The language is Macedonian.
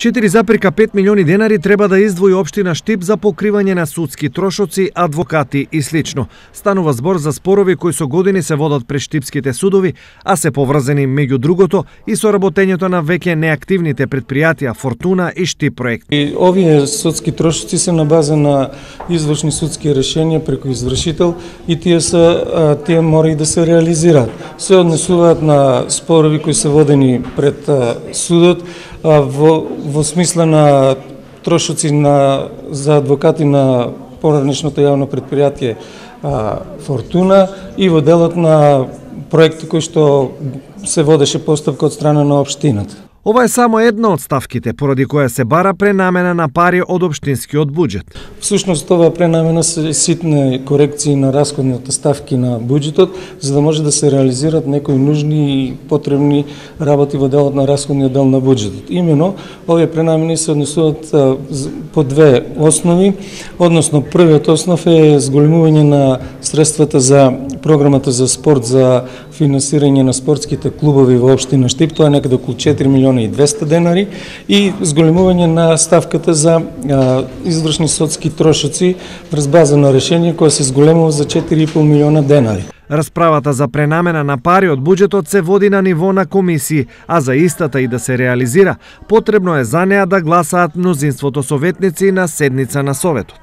4,5 милиони денари треба да издвои општина Штип за покривање на судски трошоци, адвокати и слично. Станува збор за спорови кои со години се водат пред штипските судови, а се поврзани меѓу другото и со работењето на веќе неактивните предпријатија Фортуна и Штип проект. И овие судски трошоци се на база на извршни судски решенија преку извршител и тие мора и да се реализираат. Се однесуваат на спорови кои се водени пред судот во смисла на трошоци за адвокати на поранешното јавно предпријатие Фортуна и во делот на проекти кои што се водеше постапка од страна на општината. Ова е само една од ставките поради која се бара пренамена на пари од општинскиот буџет. Всушност ова пренамена се ситни корекции на расходните ставки на буџетот, за да може да се реализираат некои нужни и потребни работи во делот на расходниот дел на буџетот. Имено, овие пренамени се однесуваат по две основи, односно првиот основ е зголемување на средствата за програмата за спорт за финансирање на спортските клубови во општина Штип, тоа е некаде околу 4 милиона и 200 денари и зголемување на ставката за извршни судски трошоци врз база на решение кое се зголемува за 4,5 милиона денари. Расправата за пренамена на пари од буџетот се води на ниво на комисии, а за истата и да се реализира, потребно е за неа да гласаат мнозинството советници на седница на Советот.